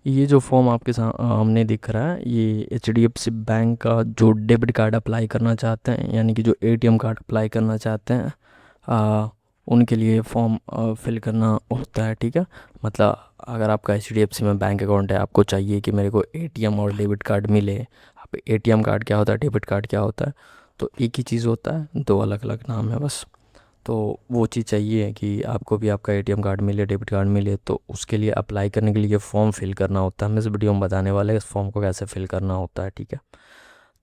ये जो फॉर्म आपके सामने दिख रहा है, ये एचडीएफसी बैंक का जो डेबिट कार्ड अप्लाई करना चाहते हैं, यानी कि जो एटीएम कार्ड अप्लाई करना चाहते हैं, उनके लिए फॉर्म फिल करना होता है। ठीक है, मतलब अगर आपका एचडीएफसी में बैंक अकाउंट है, आपको चाहिए कि मेरे को एटीएम और डेबिट कार्ड मिले। अब एटीएम कार्ड क्या होता है, डेबिट कार्ड क्या होता है, तो एक ही चीज़ होता है, दो अलग अलग नाम है बस। तो वो चीज़ चाहिए कि आपको भी आपका एटीएम कार्ड मिले, डेबिट कार्ड मिले, तो उसके लिए अप्लाई करने के लिए फॉर्म फिल करना होता है। हम इस वीडियो में बताने वाले हैं इस फॉर्म को कैसे फिल करना होता है। ठीक है,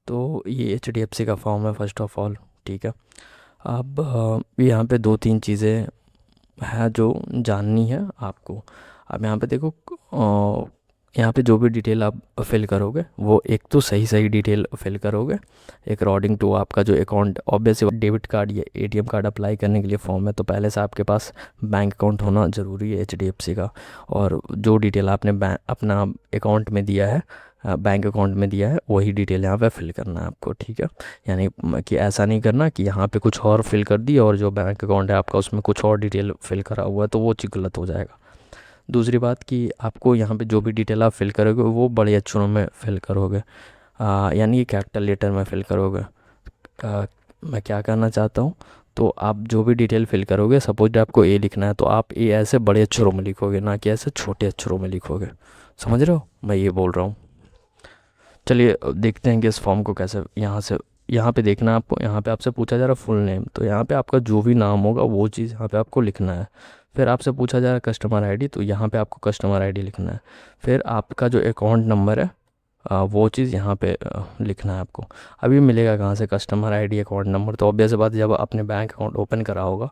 तो ये एचडीएफसी का फॉर्म है फर्स्ट ऑफ ऑल। ठीक है, अब यहाँ पे दो तीन चीज़ें हैं जो जाननी है आपको। अब यहाँ पे देखो, यहाँ पे जो भी डिटेल आप फिल करोगे वो एक तो सही सही डिटेल फिल करोगे, एक अकॉर्डिंग टू आपका जो अकाउंट। ऑब्वियसली डेबिट कार्ड या एटीएम कार्ड अप्लाई करने के लिए फॉर्म है, तो पहले से आपके पास बैंक अकाउंट होना ज़रूरी है एचडीएफसी का। और जो डिटेल आपने अपना अकाउंट में दिया है, बैंक अकाउंट में दिया है, वही डिटेल यहाँ पे फिल करना है आपको। ठीक है, यानी कि ऐसा नहीं करना कि यहाँ पे कुछ और फिल कर दिया और जो बैंक अकाउंट है आपका उसमें कुछ और डिटेल फिल करा हुआ है, तो वो चीज़ गलत हो जाएगा। दूसरी बात कि आपको यहाँ पे जो भी डिटेल आप फिल करोगे वो बड़े अक्षरों में फिल करोगे, यानी कि कैपिटल लेटर में फिल करोगे। मैं क्या करना चाहता हूँ, तो आप जो भी डिटेल फिल करोगे, सपोज आपको ए लिखना है, तो आप ए ऐसे बड़े अक्षरों में लिखोगे, ना कि ऐसे छोटे अक्षरों में लिखोगे। समझ रहे हो मैं ये बोल रहा हूँ? चलिए देखते हैं कि इस फॉर्म को कैसे यहाँ पे देखना है आपको। यहाँ पे आपसे पूछा जा रहा है फुल नेम, तो यहाँ पे आपका जो भी नाम होगा वो चीज़ यहाँ पे आपको लिखना है। फिर आपसे पूछा जा रहा है कस्टमर आईडी, तो यहाँ पे आपको कस्टमर आईडी लिखना है। फिर आपका जो अकाउंट नंबर है, वो चीज़ यहाँ पे लिखना है आपको। अभी मिलेगा कहाँ से कस्टमर आईडी अकाउंट नंबर? तो ऑब्वियस बात, जब आपने बैंक अकाउंट ओपन करा होगा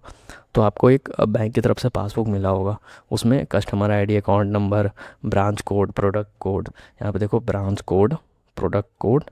तो आपको एक बैंक की तरफ से पासबुक मिला होगा, उसमें customer ID, account number, branch code, product code, यहाँ पे देखो ब्रांच कोड, प्रोडक्ट कोड,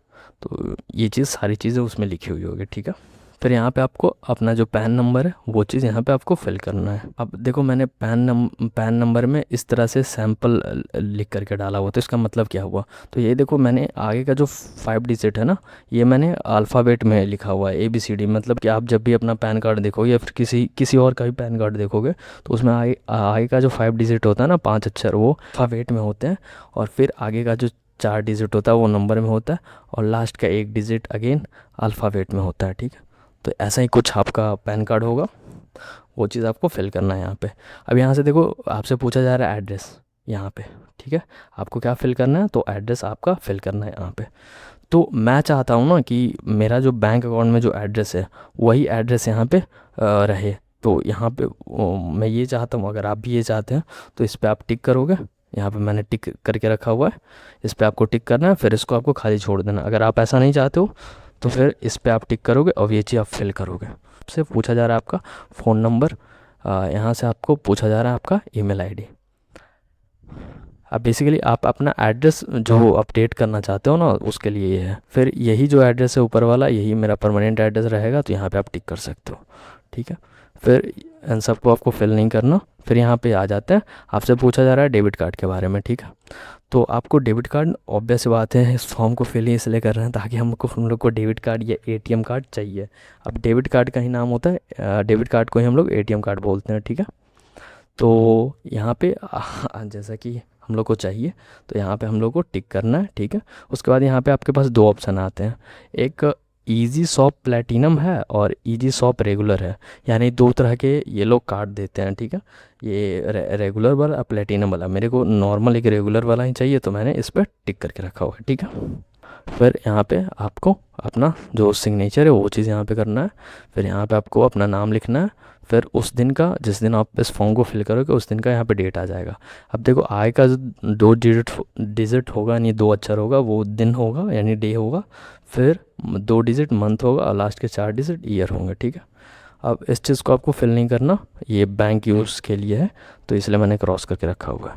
तो ये चीज़ सारी चीज़ें उसमें लिखी हुई होगी। ठीक है, फिर यहाँ पे आपको अपना जो पैन नंबर है वो चीज़ यहाँ पे आपको फिल करना है। अब देखो मैंने पैन नंबर में इस तरह से सैंपल लिख करके डाला हुआ, तो इसका मतलब क्या हुआ, तो ये देखो मैंने आगे का जो 5 डिजिट है ना, ये मैंने अल्फ़ाबेट में लिखा हुआ है ABCD। मतलब कि आप जब भी अपना पैन कार्ड देखोगे या फिर किसी और का भी पैन कार्ड देखोगे, तो उसमें आगे का जो 5 डिजिट होता है ना, 5 अक्षर, वो अल्फ़ाबेट में होते हैं। और फिर आगे का जो 4 डिजिट होता है वो नंबर में होता है, और लास्ट का 1 डिजिट अगेन अल्फ़ाबेट में होता है। ठीक है, तो ऐसा ही कुछ आपका पैन कार्ड होगा, वो चीज़ आपको फिल करना है यहाँ पे। अब यहाँ से देखो आपसे पूछा जा रहा है एड्रेस यहाँ पे। ठीक है, आपको क्या फिल करना है, तो एड्रेस आपका फिल करना है यहाँ पे। तो मैं चाहता हूँ ना कि मेरा जो बैंक अकाउंट में जो एड्रेस है वही एड्रेस यहाँ पे रहे। तो यहाँ पे मैं ये चाहता हूँ, अगर आप भी ये चाहते हैं तो इस पर आप टिक करोगे। यहाँ पे मैंने टिक करके रखा हुआ है, इस पर आपको टिक करना है, फिर इसको आपको खाली छोड़ देना। अगर आप ऐसा नहीं चाहते हो तो फिर इस पर आप टिक करोगे और ये चीज़ आप फिल करोगे। आपसे पूछा जा रहा है आपका फ़ोन नंबर, यहाँ से आपको पूछा जा रहा है आपका ईमेल आईडी। अब बेसिकली आप अपना एड्रेस जो अपडेट करना चाहते हो ना, उसके लिए ये है। फिर यही जो एड्रेस है ऊपर वाला, यही मेरा परमानेंट एड्रेस रहेगा, तो यहाँ पे आप टिक कर सकते हो। ठीक है, फिर इन सबको आपको फिल नहीं करना। फिर यहाँ पे आ जाते हैं, आपसे पूछा जा रहा है डेबिट कार्ड के बारे में। ठीक है, तो आपको डेबिट कार्ड, ऑब्वियस बात है इस फॉर्म को फिल ही इसलिए कर रहे हैं ताकि हम लोग को डेबिट कार्ड या एटीएम कार्ड चाहिए। अब डेबिट कार्ड का ही नाम होता है, डेबिट कार्ड को ही हम लोग एटीएम कार्ड बोलते हैं। ठीक है, तो यहाँ पे जैसा कि हम लोग को चाहिए, तो यहाँ पे हम लोग को टिक करना है। ठीक है, उसके बाद यहाँ पे आपके पास दो ऑप्शन आते हैं, एक इजी शॉप प्लेटिनम है और इजी शॉप रेगुलर है, यानी दो तरह के ये लोग कार्ड देते हैं। ठीक है, ये रेगुलर वाला प्लेटिनम वाला, मेरे को नॉर्मल एक रेगुलर वाला ही चाहिए, तो मैंने इस पर टिक करके रखा हुआ है। ठीक है, फिर यहाँ पे आपको अपना जो सिग्नेचर है वो चीज़ यहाँ पे करना है। फिर यहाँ पे आपको अपना नाम लिखना है। फिर उस दिन का, जिस दिन आप इस फॉर्म को फिल करोगे, उस दिन का यहाँ पे डेट आ जाएगा। अब देखो आय का जो 2 डिजिट होगा, यानी 2 अक्षर होगा, वो दिन होगा यानी डे होगा। फिर 2 डिजिट मंथ होगा, और लास्ट के 4 डिजिट ईयर होंगे। ठीक है, अब इस चीज़ को आपको फिल नहीं करना, ये बैंक यूज़ के लिए है, तो इसलिए मैंने क्रॉस करके रखा हुआ है।